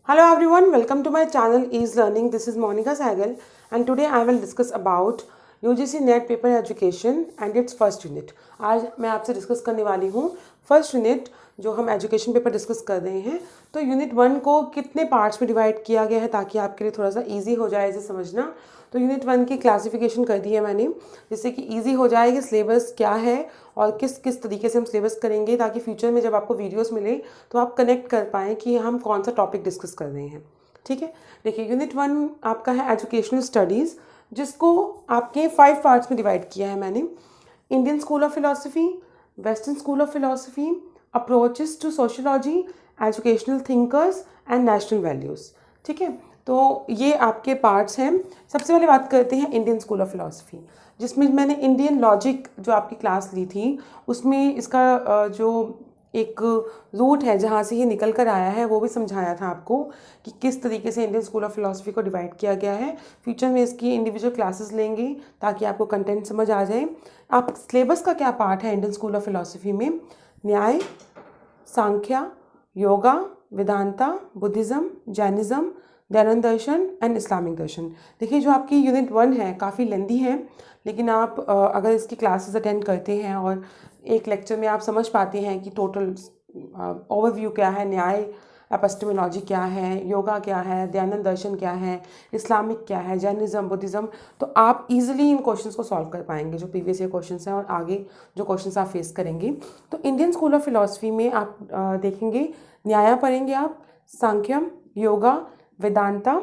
Hello everyone, welcome to my channel Ease Learning. This is Monica Sahgal and today I will discuss about UGC net paper education and it's first unit. आज मैं आपसे discuss करने वाली हूँ first unit जो हम education paper discuss कर रहे हैं। तो यूनिट 1 को कितने पार्ट्स में डिवाइड किया गया है ताकि आपके लिए थोड़ा सा इजी हो जाए इसे समझना। तो यूनिट 1 की क्लासिफिकेशन कर दी है मैंने, जिससे कि इजी हो जाए कि सिलेबस क्या है और किस किस तरीके से हम सिलेबस करेंगे, ताकि फ्यूचर में जब आपको वीडियोस मिले तो आप कनेक्ट कर पाएँ कि हम कौन सा टॉपिक डिस्कस कर रहे हैं। ठीक है, देखिए यूनिट 1 आपका है एजुकेशनल स्टडीज़, जिसको आपके 5 पार्ट्स में डिवाइड किया है मैंने। Indian school of philosophy, western school of philosophy, approaches to sociology, educational thinkers and national values. ठीक है, तो ये आपके पार्ट्स हैं। सबसे पहले बात करते हैं इंडियन स्कूल ऑफ फिलॉसफी, जिसमें मैंने इंडियन लॉजिक जो आपकी क्लास ली थी उसमें इसका जो एक रूट है जहाँ से ये निकल कर आया है वो भी समझाया था आपको कि किस तरीके से इंडियन स्कूल ऑफ फिलॉसफी को डिवाइड किया गया है। फ्यूचर में इसकी इंडिविजुअल क्लासेस लेंगे ताकि आपको कंटेंट समझ आ जाए। आप सिलेबस का क्या पार्ट है इंडियन स्कूल ऑफ फिलॉसफी में? Nyaya, Samkhya, Yoga, Vedanta, Buddhism, Jainism, Dayanand darshan and Islamic darshan. देखिए जो आपकी यूनिट 1 है काफ़ी लेंदी है, लेकिन आप अगर इसकी क्लासेस अटेंड करते हैं और एक लेक्चर में आप समझ पाते हैं कि टोटल ओवरव्यू क्या है, न्याय एपिस्टेमोलॉजी क्या है, योगा क्या है, दयानंद दर्शन क्या है, इस्लामिक क्या है, जैनिज़्म, बुद्धिज़्म, तो आप इजीली इन क्वेश्चंस को सॉल्व कर पाएंगे जो प्रीवियस ईयर क्वेश्चंस हैं और आगे जो क्वेश्चंस आप फेस करेंगे। तो इंडियन स्कूल ऑफ फिलॉसफी में आप देखेंगे न्याय पढ़ेंगे आप, सांख्यम, योगा, वेदांता,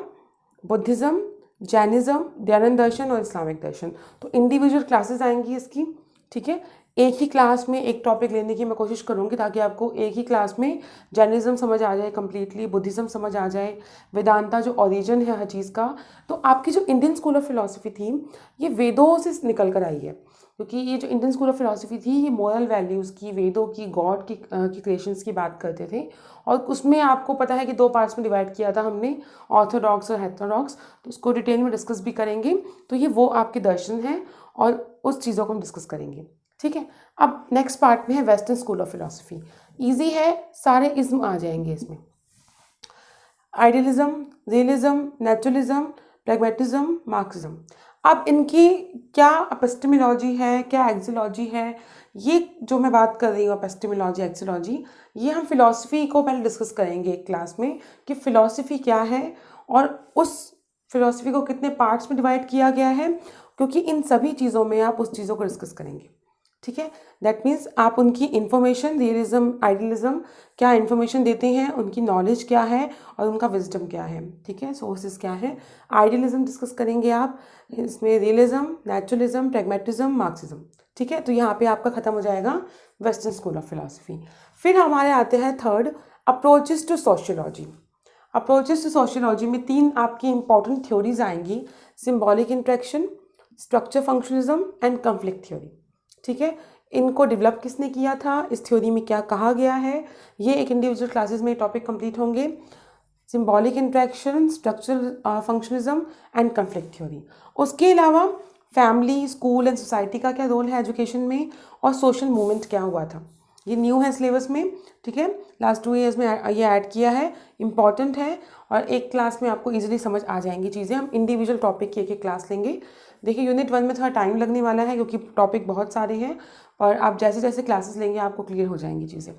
बुद्धिज़्म, जैनिज़्म, दयानंद दर्शन और इस्लामिक दर्शन। तो इंडिविजुअल क्लासेस आएंगी इसकी। ठीक है, एक ही क्लास में एक टॉपिक लेने की मैं कोशिश करूँगी ताकि आपको एक ही क्लास में जैनिज़्म समझ आ जाए कम्प्लीटली, बुद्धिज़्म समझ आ जाए, वेदांता जो ओरिजिन है हर चीज़ का। तो आपकी जो इंडियन स्कूल ऑफ फिलॉसफी थी ये वेदों से निकल कर आई है, क्योंकि ये जो इंडियन स्कूल ऑफ फिलॉसफी थी ये मॉरल वैल्यूज़ की, वेदों की, गॉड की क्रिएशंस की बात करते थे। और उसमें आपको पता है कि 2 पार्ट्स में डिवाइड किया था हमने, ऑर्थोडॉक्स और हेटेरोडॉक्स। तो उसको डिटेल में डिस्कस भी करेंगे। तो ये वो आपके दर्शन हैं और उस चीज़ों को हम डिस्कस करेंगे। ठीक है, अब नेक्स्ट पार्ट में है western school of philosophy. Easy है, सारे इज्म आ जाएंगे इसमें। Idealism, realism, naturalism, pragmatism, Marxism. अब इनकी क्या एपिस्टेमोलॉजी है, क्या एक्सियोलॉजी है, ये जो मैं बात कर रही हूँ एपिस्टेमोलॉजी, एक्सियोलॉजी, ये हम फिलॉसफी को पहले डिस्कस करेंगे एक क्लास में कि फ़िलॉसफी क्या है और उस फिलॉसफी को कितने पार्ट्स में डिवाइड किया गया है, क्योंकि इन सभी चीज़ों में आप उस चीज़ों को डिस्कस करेंगे। ठीक है, दैट मीन्स आप उनकी इन्फॉर्मेशन, रियलिज्म, आइडियलिज्म क्या इन्फॉर्मेशन देते हैं, उनकी नॉलेज क्या है और उनका विजडम क्या है। ठीक है, सोर्सेज क्या है। आइडियलिज्म डिस्कस करेंगे आप, इसमें रियलिज्म, नेचुरलिज्म, प्रैग्मेटिज्म, मार्क्सिज्म। ठीक है, तो यहाँ पे आपका खत्म हो जाएगा वेस्टर्न स्कूल ऑफ फिलॉसफी। फिर हमारे आते हैं third, approaches to sociology. Approaches to sociology में 3 आपकी इंपॉर्टेंट थ्योरीज आएंगी, symbolic interaction, structure functionalism and conflict theory. ठीक है, इनको डेवलप किसने किया था, इस थ्योरी में क्या कहा गया है, ये एक इंडिविजुअल क्लासेस में टॉपिक कंप्लीट होंगे। Symbolic interaction, structural functionalism and conflict theory. उसके अलावा फैमिली, स्कूल एंड सोसाइटी का क्या रोल है एजुकेशन में, और सोशल मूवमेंट क्या हुआ था। ये न्यू है सिलेबस में। ठीक है, लास्ट 2 ईयर्स में ये ऐड किया है, इंपॉर्टेंट है और एक क्लास में आपको इजीली समझ आ जाएंगी चीज़ें। हम इंडिविजुअल टॉपिक की एक क्लास लेंगे। देखिए यूनिट 1 में थोड़ा टाइम लगने वाला है क्योंकि टॉपिक बहुत सारे हैं, और आप जैसे जैसे क्लासेस लेंगे आपको क्लियर हो जाएंगी चीज़ें।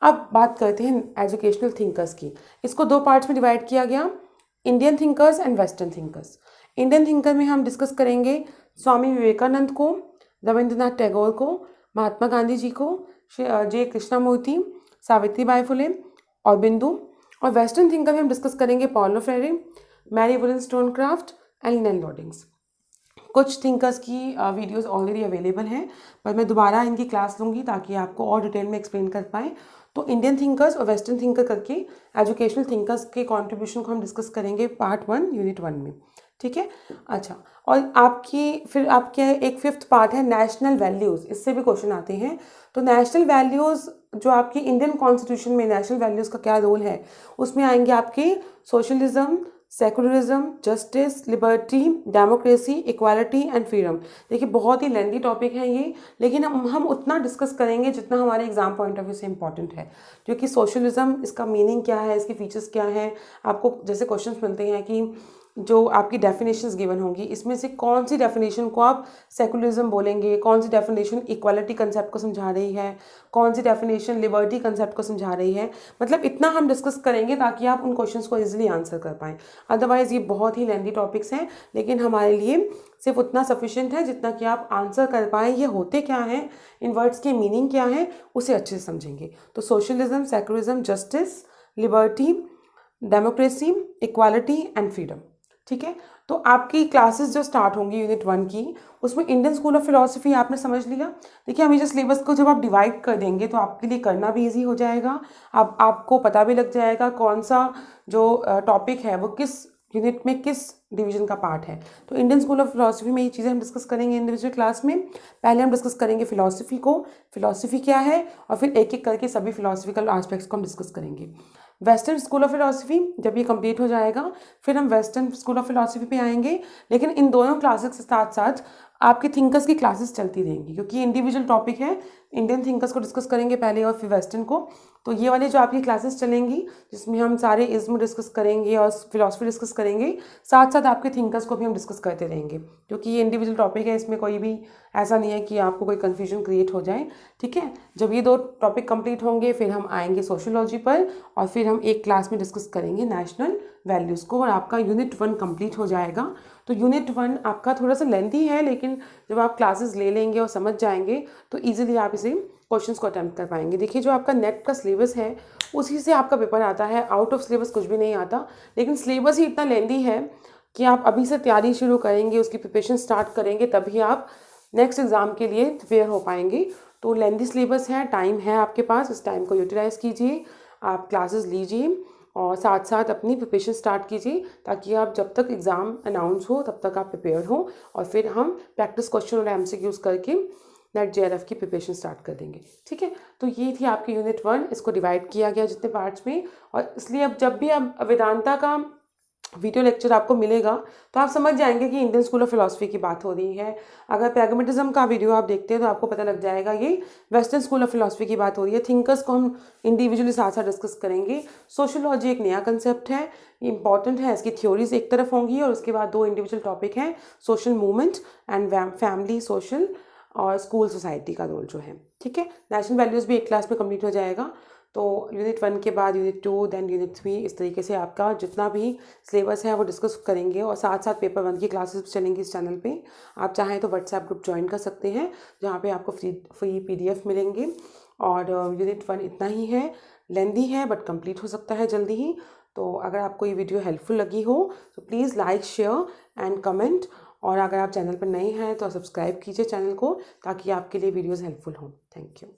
अब बात करते हैं एजुकेशनल थिंकर्स की। इसको 2 पार्ट्स में डिवाइड किया गया, Indian thinkers and western thinkers. Indian thinker में हम डिस्कस करेंगे स्वामी विवेकानंद को, रविंद्रनाथ टैगोर को, महात्मा गांधी जी को, जे कृष्णमूर्ति, सावित्रीबाई फुले, औरबिंदु। और वेस्टर्न थिंकर में हम डिस्कस करेंगे Paulo Frere, Mary वुllstonecraft and nail लॉर्डिंग्स। कुछ थिंकर्स की वीडियोस ऑलरेडी अवेलेबल हैं, पर मैं दोबारा इनकी क्लास लूँगी ताकि आपको और डिटेल में एक्सप्लेन कर पाएँ। तो इंडियन थिंकर्स और वेस्टर्न थिंकर करके एजुकेशनल थिंकर्स के कंट्रीब्यूशन को हम डिस्कस करेंगे पार्ट 1 यूनिट 1 में। ठीक है, अच्छा, और फिर आपके एक 5th पार्ट है नेशनल वैल्यूज़। इससे भी क्वेश्चन आते हैं। तो नेशनल वैल्यूज़ जो आपकी इंडियन कॉन्स्टिट्यूशन में नेशनल वैल्यूज़ का क्या रोल है, उसमें आएंगे आपके socialism, secularism, justice, liberty, democracy, equality and freedom. देखिए बहुत ही लेंदी टॉपिक है ये, लेकिन हम उतना डिस्कस करेंगे जितना हमारे एग्जाम पॉइंट ऑफ व्यू से इंपॉर्टेंट है। क्योंकि सोशलिज्म, इसका मीनिंग क्या है, इसके फीचर्स क्या है, आपको जैसे क्वेश्चंस मिलते हैं कि जो आपकी डेफिनेशंस गिवन होंगी, इसमें से कौन सी डेफिनेशन को आप सेकुलरिज्म बोलेंगे, कौन सी डेफिनेशन इक्वालिटी कंसेप्ट को समझा रही है, कौन सी डेफिनेशन लिबर्टी कंसेप्ट को समझा रही है, मतलब इतना हम डिस्कस करेंगे ताकि आप उन क्वेश्चंस को इजीली आंसर कर पाएँ। अदरवाइज़ ये बहुत ही लेंदी टॉपिक्स हैं, लेकिन हमारे लिए सिर्फ उतना सफिशिएंट है जितना कि आप आंसर कर पाएँ, ये होते क्या हैं, इन वर्ड्स के मीनिंग क्या है, उसे अच्छे से समझेंगे। तो socialism, secularism, justice, liberty, democracy, equality and freedom. ठीक है, तो आपकी क्लासेस जो स्टार्ट होंगी यूनिट 1 की, उसमें इंडियन स्कूल ऑफ फिलॉसफी आपने समझ लिया। देखिए हमेशा सिलेबस को जब आप डिवाइड कर देंगे तो आपके लिए करना भी इजी हो जाएगा, आपको पता भी लग जाएगा कौन सा जो टॉपिक है वो किस यूनिट में किस डिवीजन का पार्ट है। तो इंडियन स्कूल ऑफ फिलॉसफी में ये चीज़ें हम डिस्कस करेंगे इंडिविजुअल क्लास में। पहले हम डिस्कस करेंगे फिलॉसफी को, फिलॉसफी क्या है, और फिर एक एक करके सभी फिलॉसफिकल एस्पेक्ट्स को हम डिस्कस करेंगे। वेस्टर्न स्कूल ऑफ फिलॉसफी जब ये कंप्लीट हो जाएगा फिर हम वेस्टर्न स्कूल ऑफ फिलॉसफी पे आएंगे, लेकिन इन दोनों क्लासेस के साथ साथ आपके थिंकर्स की क्लासेस चलती रहेंगी, क्योंकि इंडिविजुअल टॉपिक है। इंडियन थिंकर्स को डिस्कस करेंगे पहले और फिर वेस्टर्न को। तो ये वाली जो आपकी क्लासेस चलेंगी जिसमें हम सारे इज्म डिस्कस करेंगे और फिलॉसफी डिस्कस करेंगे, साथ साथ आपके थिंकर्स को भी हम डिस्कस करते रहेंगे, क्योंकि ये इंडिविजुअल टॉपिक है, इसमें कोई भी ऐसा नहीं है कि आपको कोई कन्फ्यूजन क्रिएट हो जाए। ठीक है, जब ये दो टॉपिक कंप्लीट होंगे फिर हम आएंगे सोशियोलॉजी पर, और फिर हम एक क्लास में डिस्कस करेंगे नेशनल वैल्यूज़ को, और आपका यूनिट 1 कंप्लीट हो जाएगा। तो यूनिट 1 आपका थोड़ा सा लेंथी है, लेकिन जब आप क्लासेस ले लेंगे और समझ जाएंगे तो ईजिली आप इसे क्वेश्चंस को अटैम्प्ट कर पाएंगे। देखिए जो आपका नेट का सिलेबस है उसी से आपका पेपर आता है, आउट ऑफ सिलेबस कुछ भी नहीं आता, लेकिन सिलेबस ही इतना लेंथी है कि आप अभी से तैयारी शुरू करेंगे, उसकी प्रिपरेशन स्टार्ट करेंगे, तभी आप नेक्स्ट एग्ज़ाम के लिए प्रिपेयर हो पाएंगे। तो लेंथी सिलेबस है, टाइम है आपके पास, इस टाइम को यूटिलाइज़ कीजिए, आप क्लासेस लीजिए और साथ साथ अपनी प्रिपरेशन स्टार्ट कीजिए, ताकि आप जब तक एग्ज़ाम अनाउंस हो तब तक आप प्रिपेयर हो, और फिर हम प्रैक्टिस क्वेश्चन और MCQs करके नेट JRF की प्रिपरेशन स्टार्ट कर देंगे। ठीक है, तो ये थी आपकी यूनिट 1, इसको डिवाइड किया गया जितने पार्ट्स में, और इसलिए अब जब भी अब वेदांता का वीडियो लेक्चर आपको मिलेगा तो आप समझ जाएंगे कि इंडियन स्कूल ऑफ फिलॉसफी की बात हो रही है। अगर प्रैग्मेटिज्म का वीडियो आप देखते हैं तो आपको पता लग जाएगा ये वेस्टर्न स्कूल ऑफ फिलॉसफी की बात हो रही है। थिंकर्स को हम इंडिविजुअली साथ साथ डिस्कस करेंगे। सोशियोलॉजी एक नया कंसेप्ट है, ये इंपॉर्टेंट है, इसकी थ्योरीज एक तरफ होंगी और उसके बाद 2 इंडिविजुअल टॉपिक हैं, social movement and family, social और स्कूल सोसाइटी का रोल जो है। ठीक है, नेशनल वैल्यूज़ भी एक क्लास में कंप्लीट हो जाएगा। तो यूनिट 1 के बाद यूनिट 2 देन यूनिट 3, इस तरीके से आपका जितना भी सिलेबस है वो डिस्कस करेंगे, और साथ साथ पेपर 1 की क्लासेस चलेंगी इस चैनल पे। आप चाहें तो व्हाट्सएप ग्रुप ज्वाइन कर सकते हैं जहाँ पे आपको फ्री PDF मिलेंगे। और यूनिट 1 इतना ही है, लेंदी है बट कंप्लीट हो सकता है जल्दी ही। तो अगर आपको ये वीडियो हेल्पफुल लगी हो तो please like, share and comment, और अगर आप चैनल पर नए हैं तो सब्सक्राइब कीजिए चैनल को, ताकि आपके लिए वीडियोज़ हेल्पफुल हों। Thank you.